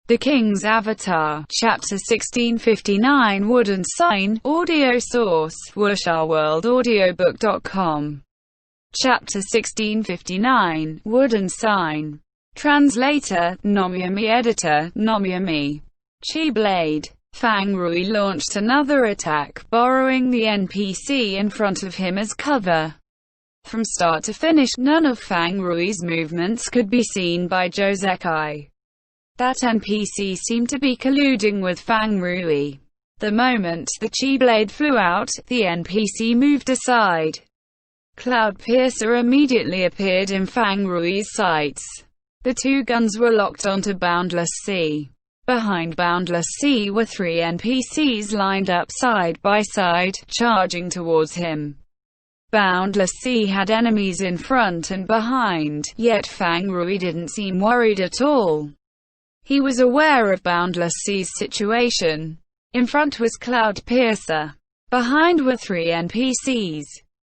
The King's Avatar, Chapter 1659 Wooden Sign, audio source, wusharworldaudiobook.com. Chapter 1659, Wooden Sign. Translator, Nomyami. Editor, Nomyami. Chi Blade. Fang Rui launched another attack, borrowing the NPC in front of him as cover. From start to finish, none of Fang Rui's movements could be seen by Josekai. That NPC seemed to be colluding with Fang Rui. The moment the Chi Blade flew out, the NPC moved aside. Cloud Piercer immediately appeared in Fang Rui's sights. The two guns were locked onto Boundless Sea. Behind Boundless Sea were three NPCs lined up side by side, charging towards him. Boundless Sea had enemies in front and behind, yet Fang Rui didn't seem worried at all. He was aware of Boundless Sea's situation. In front was Cloud Piercer. Behind were three NPCs.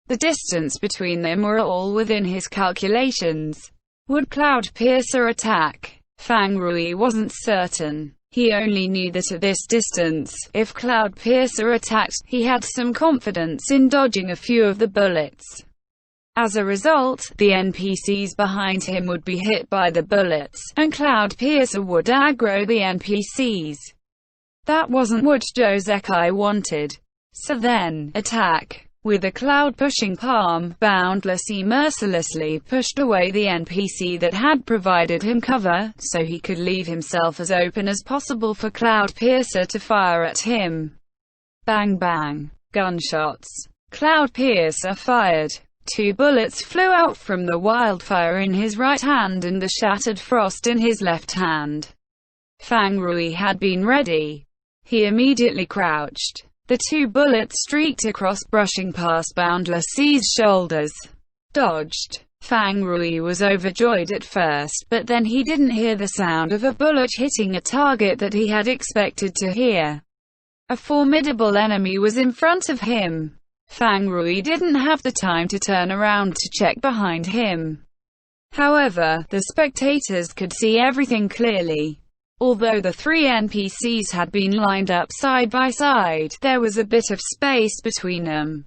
The distance between them were all within his calculations. Would Cloud Piercer attack? Fang Rui wasn't certain. He only knew that at this distance, if Cloud Piercer attacked, he had some confidence in dodging a few of the bullets. As a result, the NPCs behind him would be hit by the bullets, and Cloud Piercer would aggro the NPCs. That wasn't what Josekai wanted. So then, attack. With a cloud-pushing palm, Boundless Sea mercilessly pushed away the NPC that had provided him cover, so he could leave himself as open as possible for Cloud Piercer to fire at him. Bang bang. Gunshots. Cloud Piercer fired. 2 bullets flew out from the wildfire in his right hand and the shattered frost in his left hand. Fang Rui had been ready. He immediately crouched. The 2 bullets streaked across, brushing past Boundless Sea's shoulders. Dodged. Fang Rui was overjoyed at first, but then he didn't hear the sound of a bullet hitting a target that he had expected to hear. A formidable enemy was in front of him. Fang Rui didn't have the time to turn around to check behind him. However, the spectators could see everything clearly. Although the 3 NPCs had been lined up side by side, there was a bit of space between them.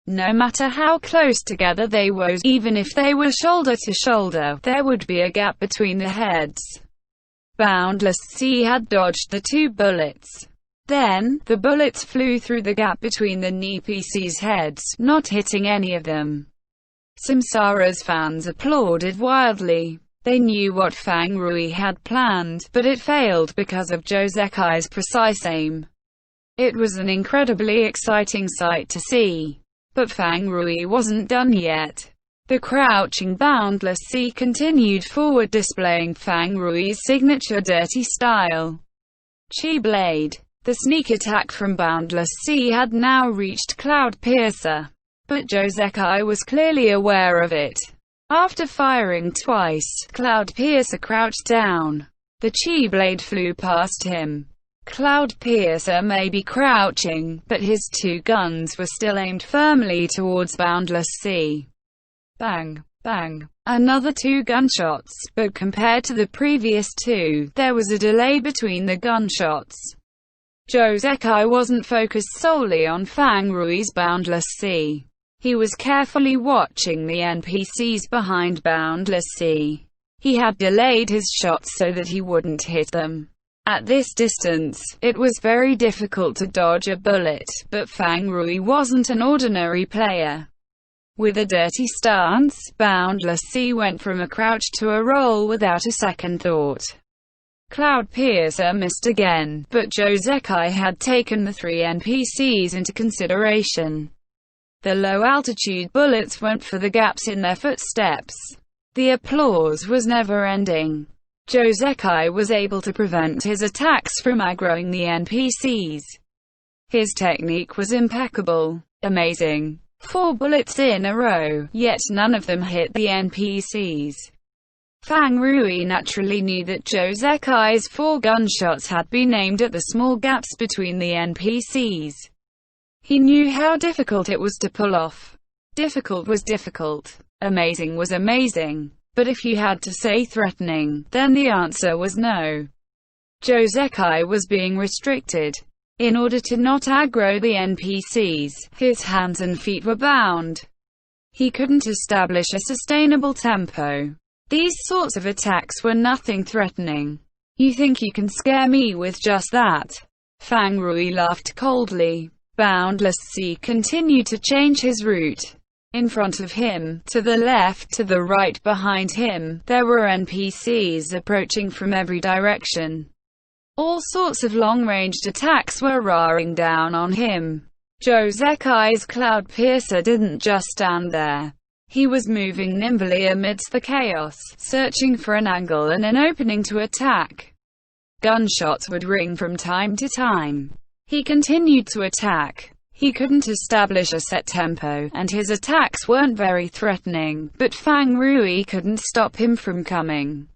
No matter how close together they were, even if they were shoulder to shoulder, there would be a gap between the heads. Boundless Sea had dodged the 2 bullets. Then, the bullets flew through the gap between the NPCs' heads, not hitting any of them. Samsara's fans applauded wildly. They knew what Fang Rui had planned, but it failed because of Josekai's precise aim. It was an incredibly exciting sight to see. But Fang Rui wasn't done yet. The crouching Boundless Sea continued forward, displaying Fang Rui's signature dirty style. Chi Blade. The sneak attack from Boundless Sea had now reached Cloud Piercer. But Josekai was clearly aware of it. After firing twice, Cloud Piercer crouched down. The Chi Blade flew past him. Cloud Piercer may be crouching, but his 2 guns were still aimed firmly towards Boundless Sea. Bang, bang. Another 2 gunshots, but compared to the previous 2, there was a delay between the gunshots. Josekai wasn't focused solely on Fang Rui's Boundless Sea. He was carefully watching the NPCs behind Boundless Sea. He had delayed his shots so that he wouldn't hit them. At this distance, it was very difficult to dodge a bullet, but Fang Rui wasn't an ordinary player. With a dirty stance, Boundless Sea went from a crouch to a roll without a second thought. Cloud Piercer missed again, but Josekai had taken the 3 NPCs into consideration. The low-altitude bullets went for the gaps in their footsteps. The applause was never-ending. Josekai was able to prevent his attacks from aggroing the NPCs. His technique was impeccable. Amazing. 4 bullets in a row, yet none of them hit the NPCs. Fang Rui naturally knew that Josekai's 4 gunshots had been aimed at the small gaps between the NPCs. He knew how difficult it was to pull off. Difficult was difficult. Amazing was amazing. But if you had to say threatening, then the answer was no. Josekai was being restricted. In order to not aggro the NPCs, his hands and feet were bound. He couldn't establish a sustainable tempo. These sorts of attacks were nothing threatening. You think you can scare me with just that? Fang Rui laughed coldly. Boundless Sea continued to change his route. In front of him, to the left, to the right, behind him, there were NPCs approaching from every direction. All sorts of long-ranged attacks were roaring down on him. Josekai's Cloud Piercer didn't just stand there. He was moving nimbly amidst the chaos, searching for an angle and an opening to attack. Gunshots would ring from time to time. He continued to attack. He couldn't establish a set tempo, and his attacks weren't very threatening, but Fang Rui couldn't stop him from coming.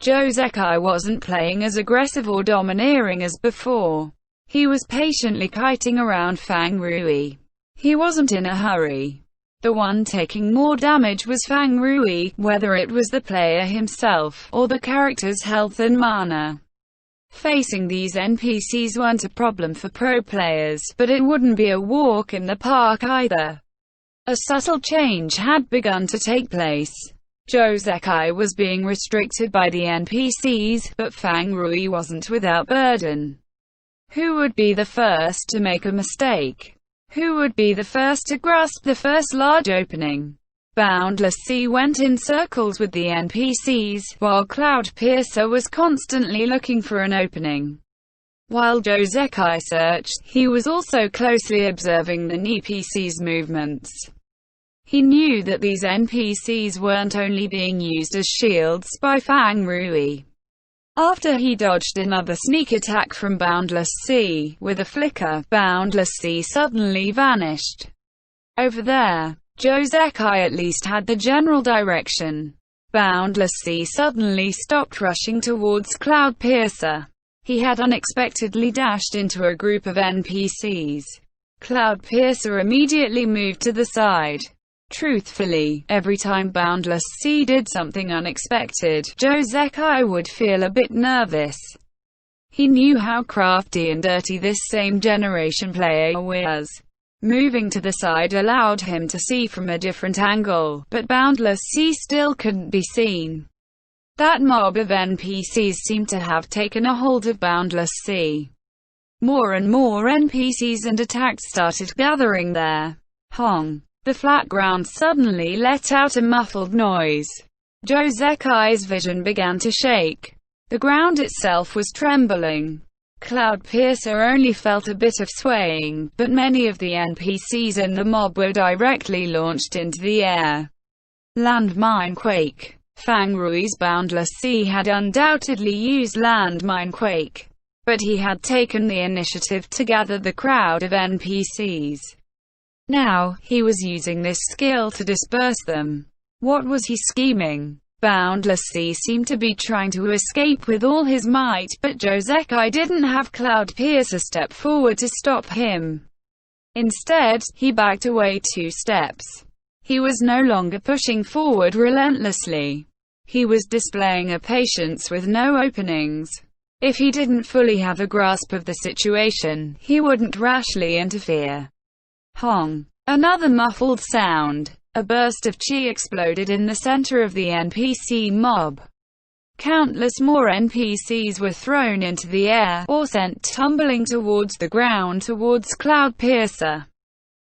Josekai wasn't playing as aggressive or domineering as before. He was patiently kiting around Fang Rui. He wasn't in a hurry. The one taking more damage was Fang Rui, whether it was the player himself, or the character's health and mana. Facing these NPCs weren't a problem for pro players, but it wouldn't be a walk in the park either. A subtle change had begun to take place. Josekai was being restricted by the NPCs, but Fang Rui wasn't without burden. Who would be the first to make a mistake? Who would be the first to grasp the first large opening? Boundless Sea went in circles with the NPCs, while Cloud Piercer was constantly looking for an opening. While Josekai searched, he was also closely observing the NPCs' movements. He knew that these NPCs weren't only being used as shields by Fang Rui. After he dodged another sneak attack from Boundless Sea, with a flicker, Boundless Sea suddenly vanished. Over there. Josekai at least had the general direction. Boundless Sea suddenly stopped rushing towards Cloud Piercer. He had unexpectedly dashed into a group of NPCs. Cloud Piercer immediately moved to the side. Truthfully, every time Boundless Sea did something unexpected, Josekai would feel a bit nervous. He knew how crafty and dirty this same generation player was. Moving to the side allowed him to see from a different angle, but Boundless Sea still couldn't be seen. That mob of NPCs seemed to have taken a hold of Boundless Sea. More and more NPCs and attacks started gathering there. Hong. The flat ground suddenly let out a muffled noise. Josekai's vision began to shake. The ground itself was trembling. Cloud Piercer only felt a bit of swaying, but many of the NPCs in the mob were directly launched into the air. Landmine Quake. Fang Rui's Boundless Sea had undoubtedly used Landmine Quake, but he had taken the initiative to gather the crowd of NPCs. Now, he was using this skill to disperse them. What was he scheming? Boundless Sea seemed to be trying to escape with all his might, but Josekai didn't have Cloud Piercer step forward to stop him. Instead, he backed away 2 steps. He was no longer pushing forward relentlessly. He was displaying a patience with no openings. If he didn't fully have a grasp of the situation, he wouldn't rashly interfere. Hong. Another muffled sound. A burst of chi exploded in the center of the NPC mob. Countless more NPCs were thrown into the air, or sent tumbling towards the ground towards Cloud Piercer.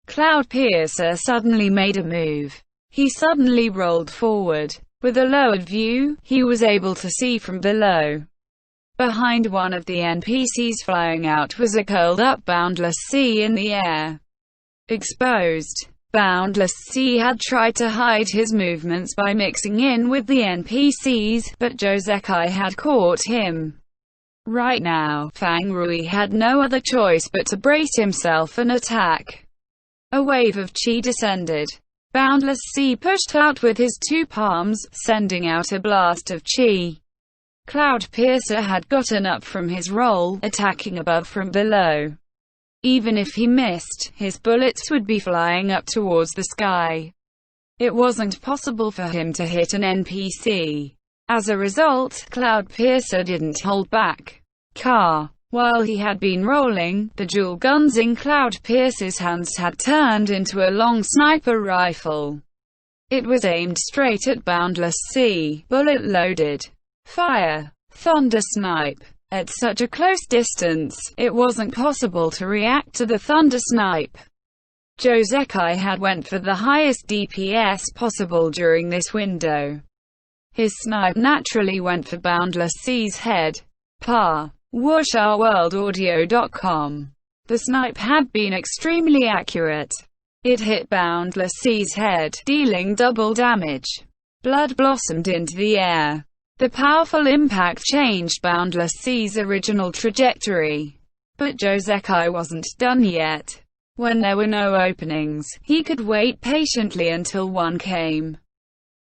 Cloud Piercer suddenly made a move. He suddenly rolled forward. With a lowered view, he was able to see from below. Behind one of the NPCs flying out was a curled-up Boundless Sea in the air. Exposed. Boundless Sea had tried to hide his movements by mixing in with the NPCs, but Josekai had caught him. Right now, Fang Rui had no other choice but to brace himself and attack. A wave of chi descended. Boundless Sea pushed out with his 2 palms, sending out a blast of chi. Cloud Piercer had gotten up from his roll, attacking above from below. Even if he missed, his bullets would be flying up towards the sky. It wasn't possible for him to hit an NPC. As a result, Cloud Piercer didn't hold back. car. While he had been rolling, the dual guns in Cloud Pierce's hands had turned into a long sniper rifle. It was aimed straight at Boundless Sea. Bullet loaded. Fire. Thunder snipe. At such a close distance, it wasn't possible to react to the thunder snipe. Josekai had went for the highest DPS possible during this window. His snipe naturally went for Boundless Sea's head. Pa. WooshOurWorldAudio.com. The snipe had been extremely accurate. It hit Boundless Sea's head, dealing double damage. Blood blossomed into the air. The powerful impact changed Boundless Sea's original trajectory. But Josekai wasn't done yet. When there were no openings, he could wait patiently until one came.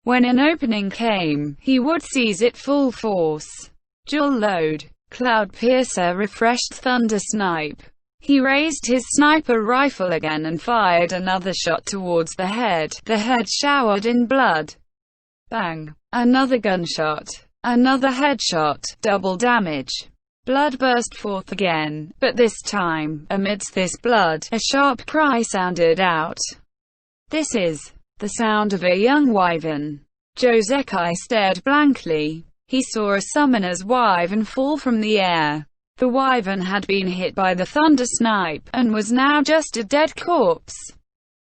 When an opening came, he would seize it full force. Dual load. Cloud Piercer refreshed Thunder Snipe. He raised his sniper rifle again and fired another shot towards the head. The head showered in blood. Bang. Another gunshot. Another headshot. Double damage. Blood burst forth again, but this time, amidst this blood, a sharp cry sounded out. This is the sound of a young wyvern. Josekai stared blankly. He saw a summoner's wyvern fall from the air. The wyvern had been hit by the thunder snipe, and was now just a dead corpse.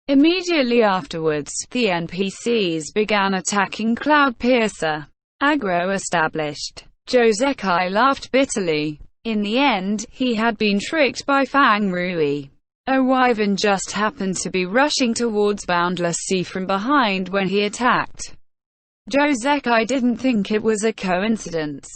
Immediately afterwards, the NPCs began attacking Cloud Piercer. Aggro established. Josekai laughed bitterly. In the end, he had been tricked by Fang Rui. A wyvern just happened to be rushing towards Boundless Sea from behind when he attacked. Josekai didn't think it was a coincidence.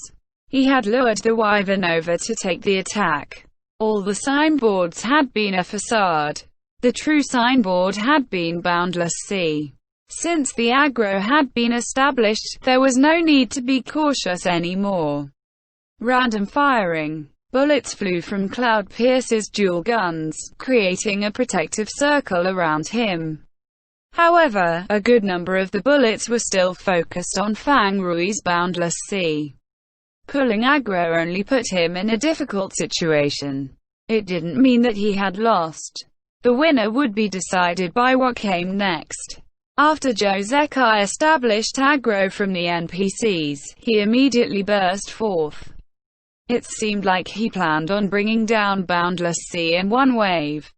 He had lured the wyvern over to take the attack. All the signboards had been a facade. The true signboard had been Boundless Sea. Since the aggro had been established, there was no need to be cautious anymore. Random firing. Bullets flew from Cloud Pierce's dual guns, creating a protective circle around him. However, a good number of the bullets were still focused on Fang Rui's Boundless Sea. Pulling aggro only put him in a difficult situation. It didn't mean that he had lost. The winner would be decided by what came next. After Josekai established aggro from the NPCs, he immediately burst forth. It seemed like he planned on bringing down Boundless Sea in one wave.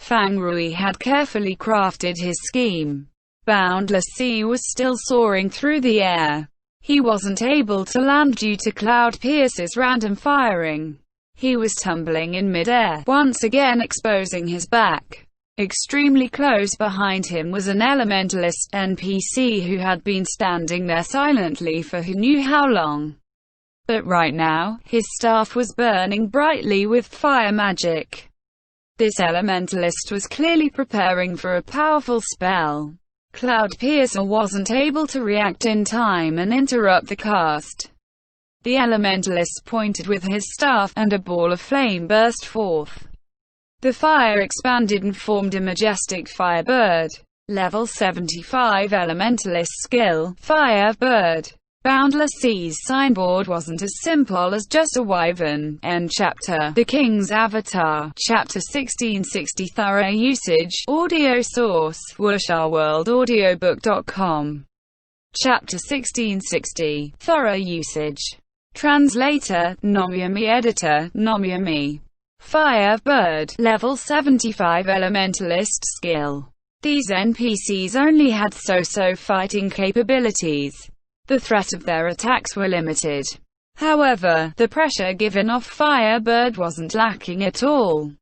Fang Rui had carefully crafted his scheme. Boundless Sea was still soaring through the air. He wasn't able to land due to Cloud Pierce's random firing. He was tumbling in mid-air, once again exposing his back. Extremely close behind him was an Elementalist NPC who had been standing there silently for who knew how long. But right now, his staff was burning brightly with fire magic. This Elementalist was clearly preparing for a powerful spell. Cloud Piercer wasn't able to react in time and interrupt the cast. The Elementalist pointed with his staff, and a ball of flame burst forth. The fire expanded and formed a majestic firebird. Level 75 Elementalist skill, Firebird. Boundless Sea's signboard wasn't as simple as just a wyvern. End chapter. The King's Avatar. Chapter 1660. Thorough usage. Audio source. WooshOurWorldAudiobook.com. Chapter 1660. Thorough usage. Translator, Nomyami. Editor, Nomyami. Firebird. Level 75 Elementalist skill. These NPCs only had so-so fighting capabilities. The threat of their attacks were limited. However, the pressure given off Firebird wasn't lacking at all.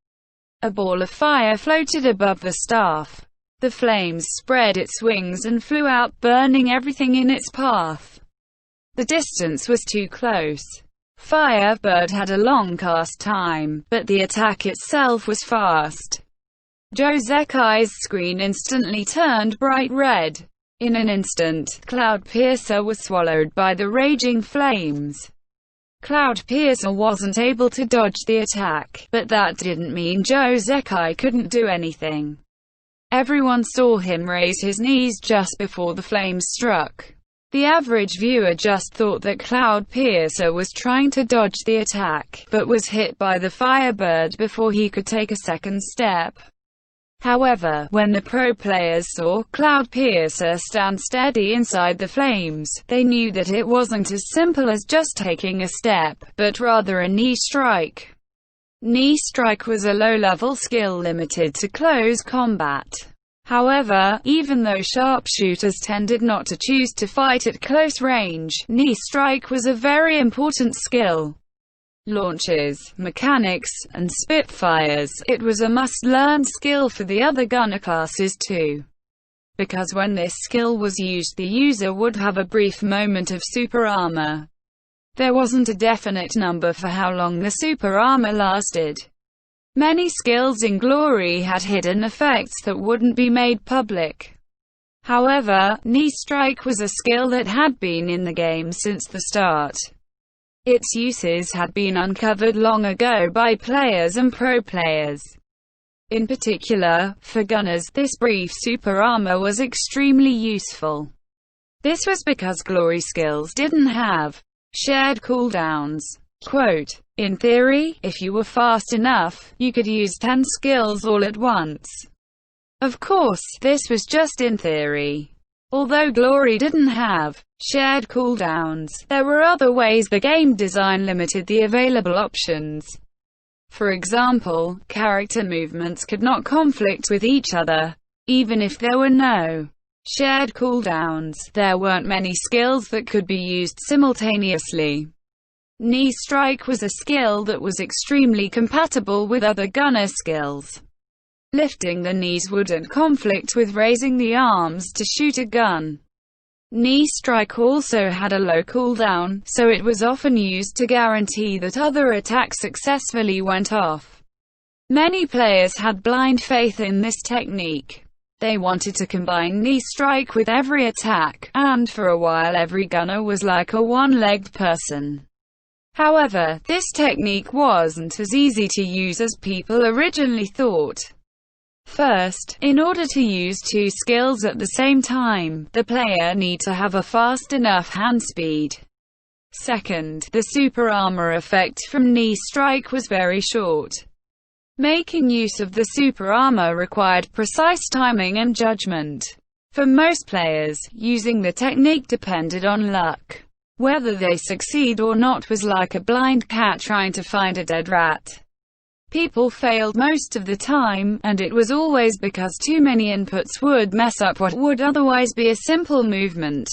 A ball of fire floated above the staff. The flames spread its wings and flew out, burning everything in its path. The distance was too close. Firebird had a long cast time, but the attack itself was fast. Josekai's screen instantly turned bright red. In an instant, Cloud Piercer was swallowed by the raging flames. Cloud Piercer wasn't able to dodge the attack, but that didn't mean Josekai couldn't do anything. Everyone saw him raise his knees just before the flames struck. The average viewer just thought that Cloudpiercer was trying to dodge the attack, but was hit by the Firebird before he could take a second step. However, when the pro players saw Cloudpiercer stand steady inside the flames, they knew that it wasn't as simple as just taking a step, but rather a knee strike. Knee strike was a low-level skill limited to close combat. However, even though sharpshooters tended not to choose to fight at close range, knee strike was a very important skill. Launches, mechanics, and Spitfires, it was a must-learn skill for the other gunner classes too. Because when this skill was used, the user would have a brief moment of super armor. There wasn't a definite number for how long the super armor lasted. Many skills in Glory had hidden effects that wouldn't be made public. However, knee strike was a skill that had been in the game since the start. Its uses had been uncovered long ago by players and pro players. In particular, for gunners, this brief super armor was extremely useful. This was because Glory skills didn't have shared cooldowns. Quote, "In theory, if you were fast enough, you could use 10 skills all at once." Of course, this was just in theory. Although Glory didn't have shared cooldowns, there were other ways the game design limited the available options. For example, character movements could not conflict with each other. Even if there were no shared cooldowns, there weren't many skills that could be used simultaneously. Knee strike was a skill that was extremely compatible with other gunner skills. Lifting the knees wouldn't conflict with raising the arms to shoot a gun. Knee strike also had a low cooldown, so it was often used to guarantee that other attacks successfully went off. Many players had blind faith in this technique. They wanted to combine knee strike with every attack, and for a while every gunner was like a one-legged person. However, this technique wasn't as easy to use as people originally thought. First, in order to use two skills at the same time, the player needs to have a fast enough hand speed. Second, the super armor effect from knee strike was very short. Making use of the super armor required precise timing and judgment. For most players, using the technique depended on luck. Whether they succeed or not was like a blind cat trying to find a dead rat. People failed most of the time, and it was always because too many inputs would mess up what would otherwise be a simple movement.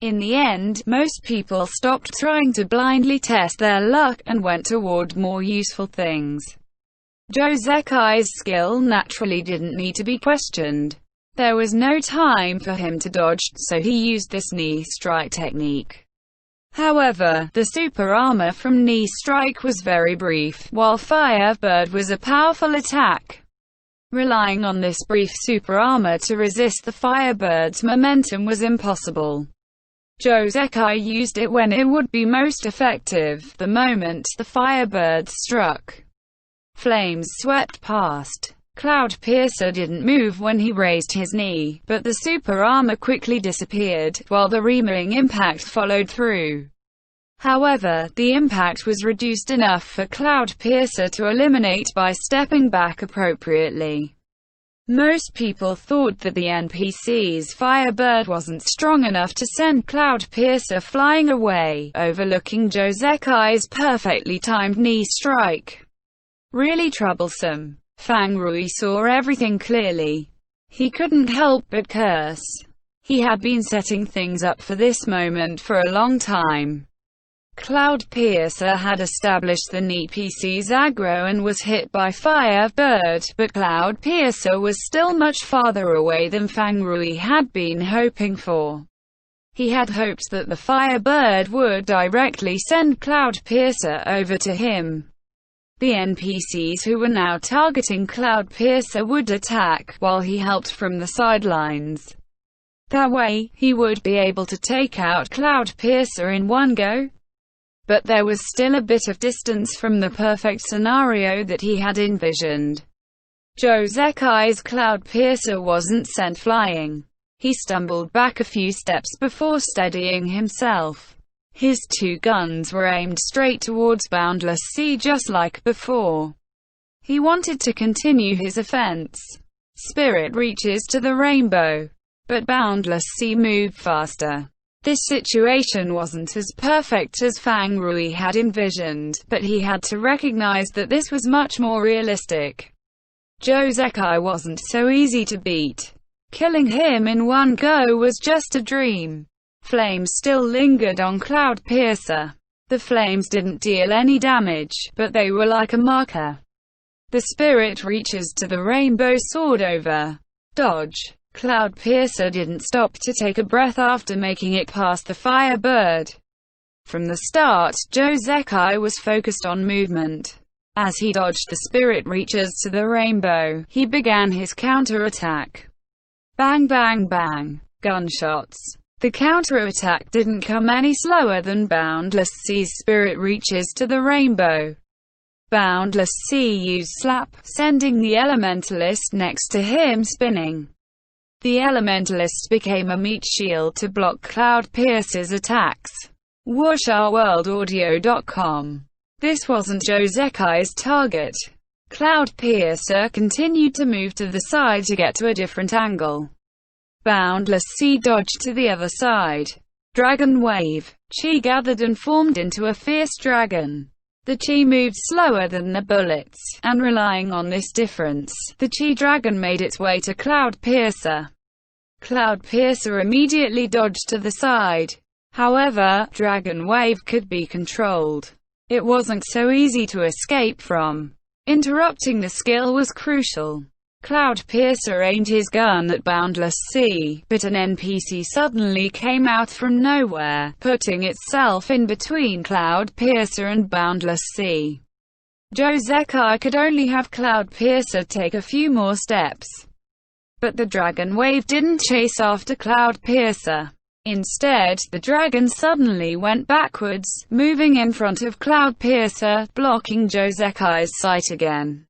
In the end, most people stopped trying to blindly test their luck, and went toward more useful things. Josei's skill naturally didn't need to be questioned. There was no time for him to dodge, so he used this knee strike technique. However, the super armor from knee strike was very brief, while Firebird was a powerful attack. Relying on this brief super armor to resist the Firebird's momentum was impossible. Josei used it when it would be most effective, the moment the Firebird struck. Flames swept past. Cloudpiercer didn't move when he raised his knee, but the super armor quickly disappeared, while the reaming impact followed through. However, the impact was reduced enough for Cloudpiercer to eliminate by stepping back appropriately. Most people thought that the NPC's Firebird wasn't strong enough to send Cloudpiercer flying away, overlooking Josei's perfectly timed knee strike. Really troublesome. Fang Rui saw everything clearly. He couldn't help but curse. He had been setting things up for this moment for a long time. Cloudpiercer had established the NPC's aggro and was hit by Firebird, but Cloudpiercer was still much farther away than Fang Rui had been hoping for. He had hoped that the Firebird would directly send Cloudpiercer over to him. The NPCs who were now targeting Cloudpiercer would attack, while he helped from the sidelines. That way, he would be able to take out Cloudpiercer in one go. But there was still a bit of distance from the perfect scenario that he had envisioned. Josei's Cloudpiercer wasn't sent flying. He stumbled back a few steps before steadying himself. His two guns were aimed straight towards Boundless Sea just like before. He wanted to continue his offense. Spirit reaches to the rainbow. But Boundless Sea moved faster. This situation wasn't as perfect as Fang Rui had envisioned, but he had to recognize that this was much more realistic. Josekai wasn't so easy to beat. Killing him in one go was just a dream. Flames still lingered on Cloudpiercer. The flames didn't deal any damage, but they were like a marker. The spirit reaches to the rainbow sword over. Dodge. Cloudpiercer didn't stop to take a breath after making it past the Firebird. From the start, Josekai was focused on movement. As he dodged the spirit reaches to the rainbow, he began his counter-attack. Bang bang bang. Gunshots. The counter-attack didn't come any slower than Boundless Sea's spirit reaches to the rainbow. Boundless Sea used Slap, sending the Elementalist next to him spinning. The Elementalist became a meat shield to block Cloudpiercer's attacks. WushOurWorldAudio.com. This wasn't Josekai's target. Cloudpiercer continued to move to the side to get to a different angle. Boundless Sea dodged to the other side. Dragon Wave. Chi gathered and formed into a fierce dragon. The Chi moved slower than the bullets, and relying on this difference, the Chi dragon made its way to Cloudpiercer. Cloudpiercer immediately dodged to the side. However, Dragon Wave could be controlled. It wasn't so easy to escape from. Interrupting the skill was crucial. Cloudpiercer aimed his gun at Boundless Sea, but an NPC suddenly came out from nowhere, putting itself in between Cloudpiercer and Boundless Sea. Josekai could only have Cloudpiercer take a few more steps. But the Dragon Wave didn't chase after Cloudpiercer. Instead, the dragon suddenly went backwards, moving in front of Cloudpiercer, blocking Josekai's sight again.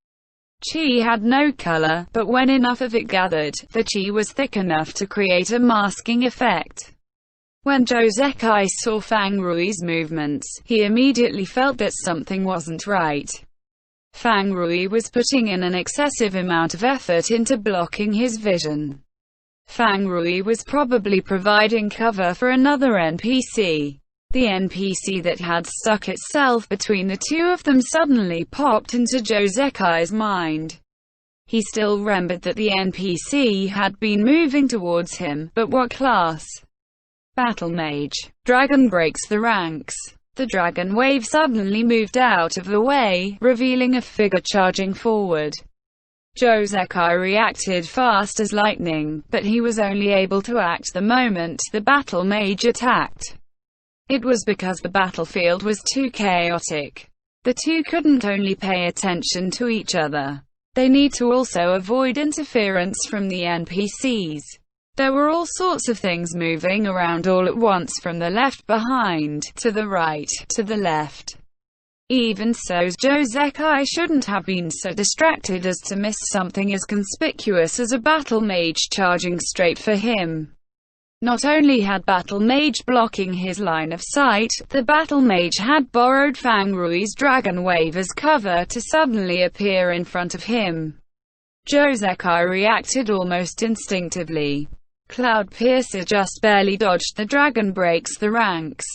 Chi had no color, but when enough of it gathered, the Chi was thick enough to create a masking effect. When Josekai saw Fang Rui's movements, he immediately felt that something wasn't right. Fang Rui was putting in an excessive amount of effort into blocking his vision. Fang Rui was probably providing cover for another NPC. The NPC that had stuck itself between the two of them suddenly popped into Josekai's mind. He still remembered that the NPC had been moving towards him, but what class? Battle Mage. Dragon breaks the ranks. The Dragon Wave suddenly moved out of the way, revealing a figure charging forward. Josekai reacted fast as lightning, but he was only able to act the moment the Battle Mage attacked. It was because the battlefield was too chaotic. The two couldn't only pay attention to each other. They need to also avoid interference from the NPCs. There were all sorts of things moving around all at once, from the left behind, to the right, to the left. Even so, Josekai shouldn't have been so distracted as to miss something as conspicuous as a battle mage charging straight for him. Not only had Battle Mage blocking his line of sight, the Battle Mage had borrowed Fang Rui's Dragon Wave as cover to suddenly appear in front of him. Josekai reacted almost instinctively. Cloudpiercer just barely dodged the dragon breaks the ranks.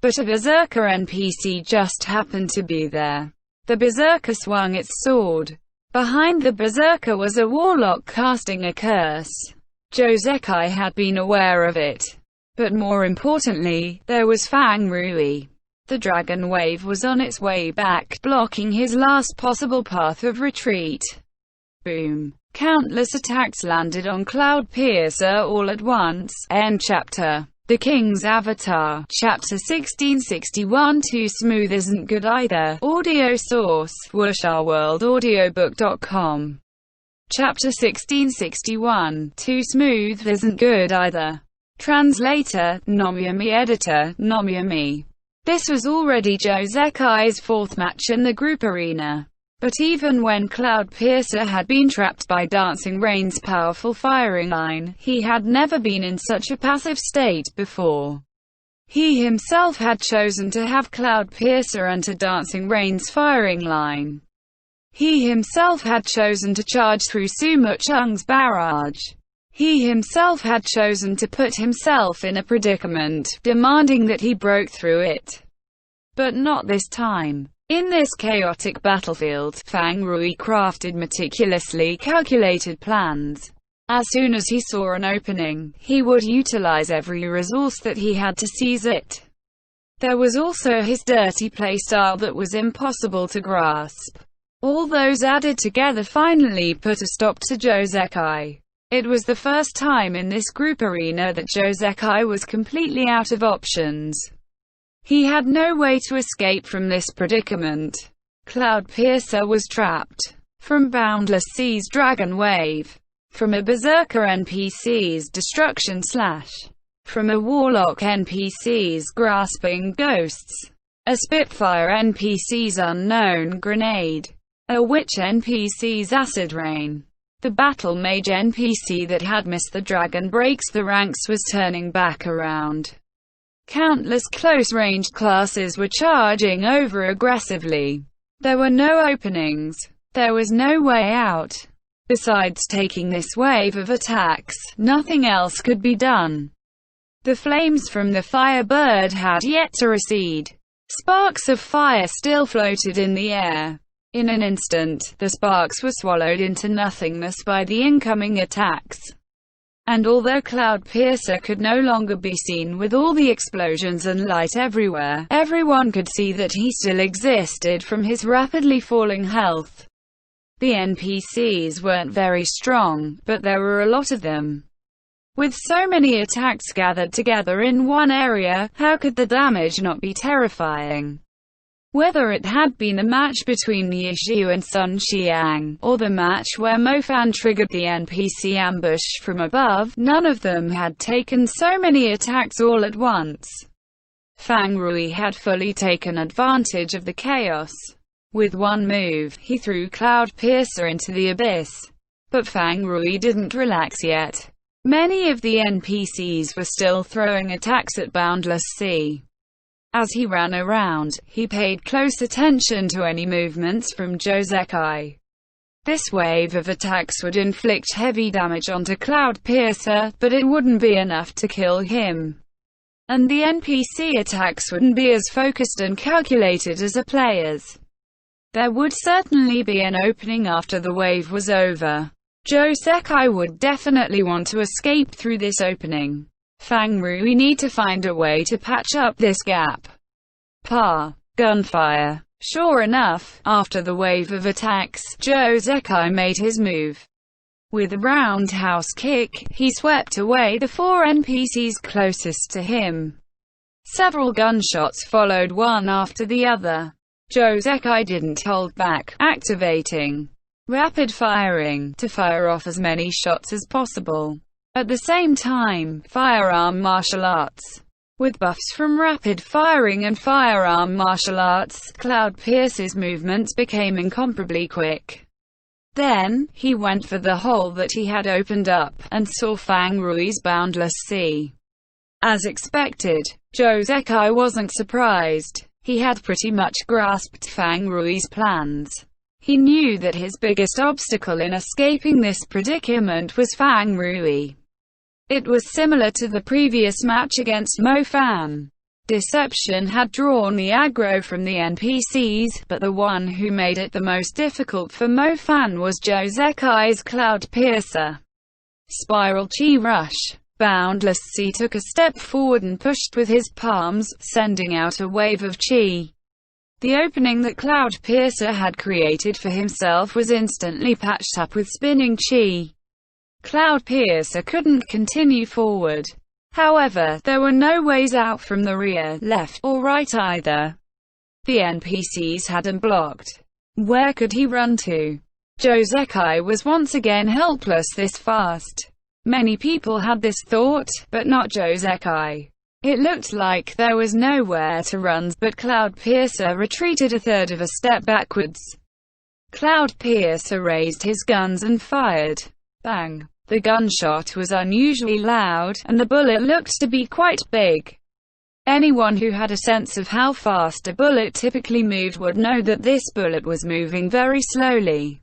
But a Berserker NPC just happened to be there. The Berserker swung its sword. Behind the Berserker was a Warlock casting a curse. Josekai had been aware of it. But more importantly, there was Fang Rui. The Dragon Wave was on its way back, blocking his last possible path of retreat. Boom. Countless attacks landed on Cloudpiercer all at once. End chapter. The King's Avatar. Chapter 1661. Too smooth isn't good either. Audio source. WushOurWorldAudiobook.com. Chapter 1661. Too smooth isn't good either. Translator, Nomiyami. Editor, Nomiyami. This was already Josekai's fourth match in the group arena. But even when Cloudpiercer had been trapped by Dancing Rain's powerful firing line, he had never been in such a passive state before. He himself had chosen to have Cloudpiercer enter Dancing Rain's firing line. He himself had chosen to charge through Sumo Chung's barrage. He himself had chosen to put himself in a predicament, demanding that he broke through it. But not this time. In this chaotic battlefield, Fang Rui crafted meticulously calculated plans. As soon as he saw an opening, he would utilize every resource that he had to seize it. There was also his dirty playstyle that was impossible to grasp. All those added together finally put a stop to Josekai. It was the first time in this group arena that Josekai was completely out of options. He had no way to escape from this predicament. Cloudpiercer was trapped. From Boundless Sea's Dragon Wave. From a Berserker NPC's Destruction Slash. From a Warlock NPC's Grasping Ghosts. A Spitfire NPC's Unknown Grenade. A Witch NPC's Acid Rain. The Battle Mage NPC that had missed the Dragon Breaks the Ranks was turning back around. Countless close-ranged classes were charging over aggressively. There were no openings. There was no way out. Besides taking this wave of attacks, nothing else could be done. The flames from the Firebird had yet to recede. Sparks of fire still floated in the air. In an instant, the sparks were swallowed into nothingness by the incoming attacks. And although Cloudpiercer could no longer be seen with all the explosions and light everywhere, everyone could see that he still existed from his rapidly falling health. The NPCs weren't very strong, but there were a lot of them. With so many attacks gathered together in one area, how could the damage not be terrifying? Whether it had been a match between Ye Xiu and Sun Xiang, or the match where Mo Fan triggered the NPC ambush from above, none of them had taken so many attacks all at once. Fang Rui had fully taken advantage of the chaos. With one move, he threw Cloudpiercer into the abyss. But Fang Rui didn't relax yet. Many of the NPCs were still throwing attacks at Boundless Sea. As he ran around, he paid close attention to any movements from Josekai. This wave of attacks would inflict heavy damage onto Cloudpiercer, but it wouldn't be enough to kill him. And the NPC attacks wouldn't be as focused and calculated as a player's. There would certainly be an opening after the wave was over. Josekai would definitely want to escape through this opening. Fang Rui need to find a way to patch up this gap. Gunfire. Sure enough, after the wave of attacks, Josekai made his move. With a roundhouse kick, he swept away the 4 NPCs closest to him. Several gunshots followed one after the other. Josekai didn't hold back, activating rapid firing to fire off as many shots as possible. At the same time, firearm martial arts. With buffs from rapid firing and firearm martial arts, Cloudpiercer's movements became incomparably quick. Then, he went for the hole that he had opened up, and saw Fang Rui's Boundless Sea. As expected, Josekai wasn't surprised. He had pretty much grasped Fang Rui's plans. He knew that his biggest obstacle in escaping this predicament was Fang Rui. It was similar to the previous match against Mo Fan. Deception had drawn the aggro from the NPCs, but the one who made it the most difficult for Mo Fan was Josekai's Cloudpiercer. Spiral Chi Rush. Boundless Sea took a step forward and pushed with his palms, sending out a wave of chi. The opening that Cloudpiercer had created for himself was instantly patched up with spinning chi. Cloudpiercer couldn't continue forward. However, there were no ways out from the rear, left, or right either. The NPCs had him blocked. Where could he run to? Josekai was once again helpless this fast. Many people had this thought, but not Josekai. It looked like there was nowhere to run, but Cloudpiercer retreated a third of a step backwards. Cloud Piercer raised his guns and fired. Bang! The gunshot was unusually loud, and the bullet looked to be quite big. Anyone who had a sense of how fast a bullet typically moved would know that this bullet was moving very slowly.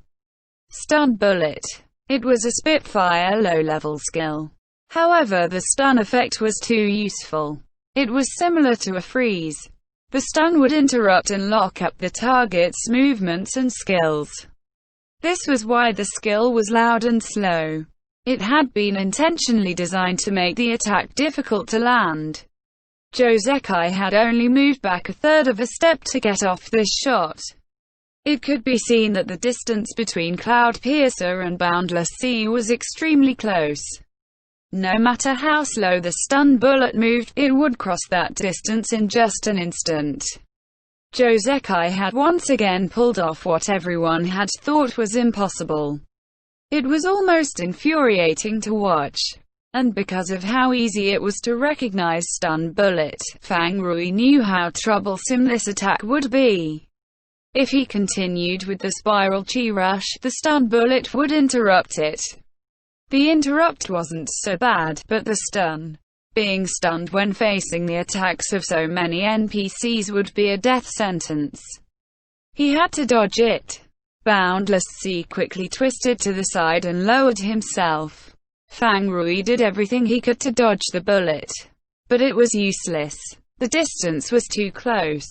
Stun bullet. It was a Spitfire low-level skill. However, the stun effect was too useful. It was similar to a freeze. The stun would interrupt and lock up the target's movements and skills. This was why the skill was loud and slow. It had been intentionally designed to make the attack difficult to land. Josekai had only moved back a third of a step to get off this shot. It could be seen that the distance between Cloud Piercer and Boundless Sea was extremely close. No matter how slow the stun bullet moved, it would cross that distance in just an instant. Josekai had once again pulled off what everyone had thought was impossible. It was almost infuriating to watch. And because of how easy it was to recognize stun bullet, Fang Rui knew how troublesome this attack would be. If he continued with the spiral chi rush, the stun bullet would interrupt it. The interrupt wasn't so bad, but the stun. Being stunned when facing the attacks of so many NPCs would be a death sentence. He had to dodge it. Boundless Sea quickly twisted to the side and lowered himself. Fang Rui did everything he could to dodge the bullet. But it was useless. The distance was too close.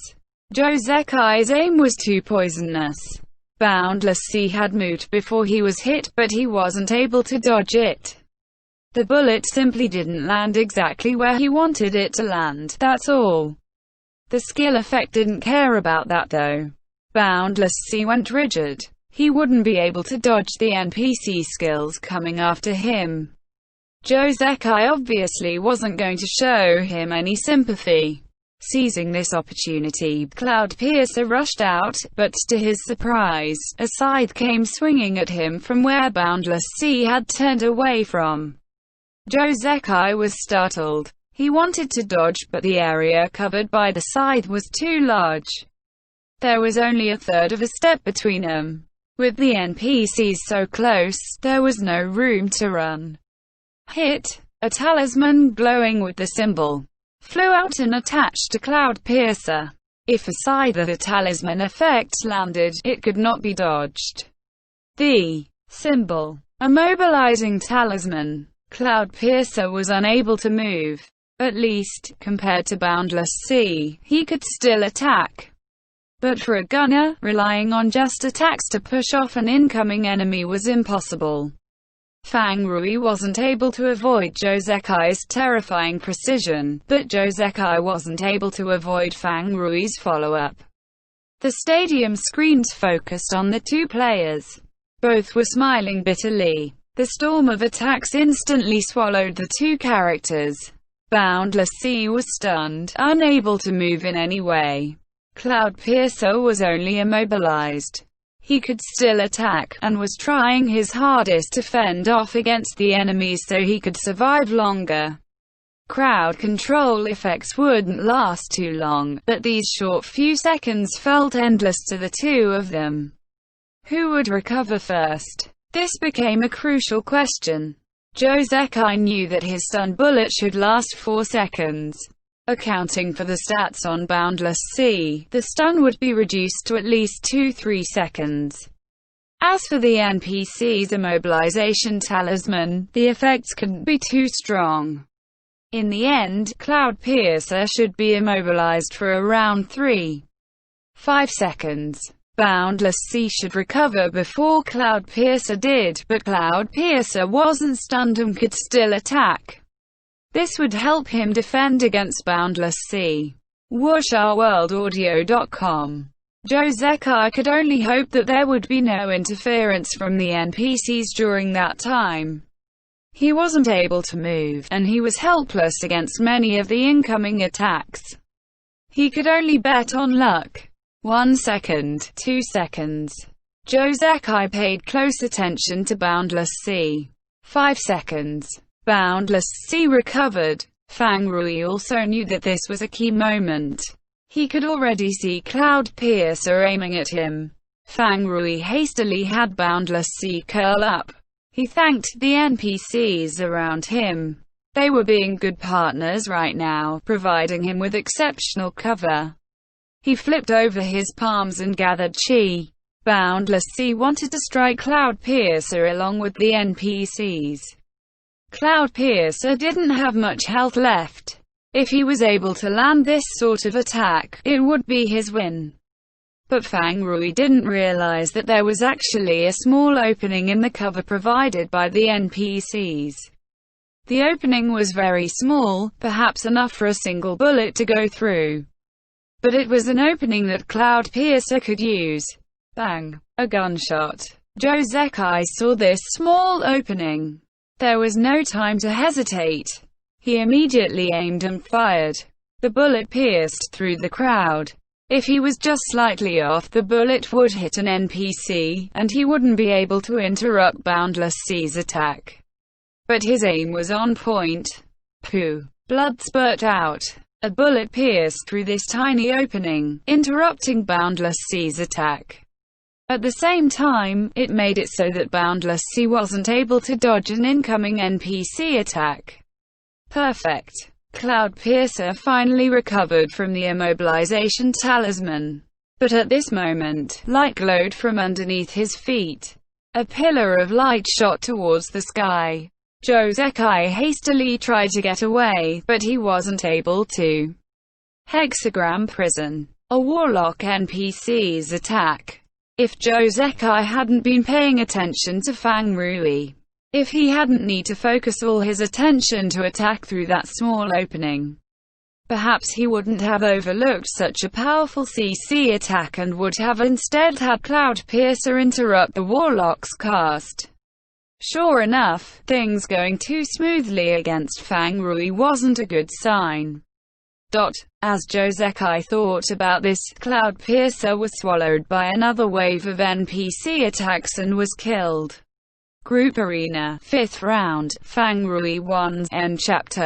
Josekai's aim was too poisonous. Boundless Sea had moved before he was hit, but he wasn't able to dodge it. The bullet simply didn't land exactly where he wanted it to land, that's all. The skill effect didn't care about that though. Boundless Sea went rigid. He wouldn't be able to dodge the NPC skills coming after him. Josekai obviously wasn't going to show him any sympathy. Seizing this opportunity, Cloud Piercer rushed out, but to his surprise, a scythe came swinging at him from where Boundless Sea had turned away from. Josekai was startled. He wanted to dodge, but the area covered by the scythe was too large. There was only a third of a step between them. With the NPCs so close, there was no room to run. Hit! A talisman glowing with the symbol flew out and attached to Cloud Piercer. If a scythe of the talisman effect landed, it could not be dodged. The symbol. A mobilizing talisman. Cloud Piercer was unable to move. At least, compared to Boundless Sea, he could still attack. But for a gunner, relying on just attacks to push off an incoming enemy was impossible. Fang Rui wasn't able to avoid Josekai's terrifying precision, but Josekai wasn't able to avoid Fang Rui's follow-up. The stadium screens focused on the two players. Both were smiling bitterly. The storm of attacks instantly swallowed the two characters. Boundless Sea was stunned, unable to move in any way. Cloud Piercer was only immobilized. He could still attack, and was trying his hardest to fend off against the enemies so he could survive longer. Crowd control effects wouldn't last too long, but these short few seconds felt endless to the two of them. Who would recover first? This became a crucial question. Josekai knew that his stun bullet should last 4 seconds. Accounting for the stats on Boundless Sea, the stun would be reduced to at least 2-3 seconds. As for the NPC's immobilization talisman, the effects couldn't be too strong. In the end, Cloud Piercer should be immobilized for around 3-5 seconds. Boundless Sea should recover before Cloud Piercer did, but Cloud Piercer wasn't stunned and could still attack. This would help him defend against Boundless Sea. WuxaWorldAudio.com. Josekai could only hope that there would be no interference from the NPCs during that time. He wasn't able to move, and he was helpless against many of the incoming attacks. He could only bet on luck. 1 second, 2 seconds. Josekai paid close attention to Boundless Sea. 5 seconds. Boundless Sea recovered. Fang Rui also knew that this was a key moment. He could already see Cloud Piercer aiming at him. Fang Rui hastily had Boundless Sea curl up. He thanked the NPCs around him. They were being good partners right now, providing him with exceptional cover. He flipped over his palms and gathered chi. Boundless Sea wanted to strike Cloudpiercer along with the NPCs. Cloudpiercer didn't have much health left. If he was able to land this sort of attack, it would be his win. But Fang Rui didn't realize that there was actually a small opening in the cover provided by the NPCs. The opening was very small, perhaps enough for a single bullet to go through. But it was an opening that Cloudpiercer could use. Bang! A gunshot. Josekai saw this small opening. There was no time to hesitate. He immediately aimed and fired. The bullet pierced through the crowd. If he was just slightly off, the bullet would hit an NPC, and he wouldn't be able to interrupt Boundless Sea's attack. But his aim was on point. Pooh! Blood spurt out. A bullet pierced through this tiny opening, interrupting Boundless Sea's attack. At the same time, it made it so that Boundless Sea wasn't able to dodge an incoming NPC attack. Perfect. Cloudpiercer finally recovered from the immobilization talisman. But at this moment, light glowed from underneath his feet. A pillar of light shot towards the sky. Josekai hastily tried to get away, but he wasn't able to. Hexagram Prison. A Warlock NPC's attack. If Josekai hadn't been paying attention to Fang Rui, if he hadn't need to focus all his attention to attack through that small opening, perhaps he wouldn't have overlooked such a powerful CC attack and would have instead had Cloudpiercer interrupt the Warlock's cast. Sure enough, things going too smoothly against Fang Rui wasn't a good sign. As Josekai thought about this, Cloudpiercer was swallowed by another wave of NPC attacks and was killed. Group Arena, 5th round, Fang Rui won. End chapter.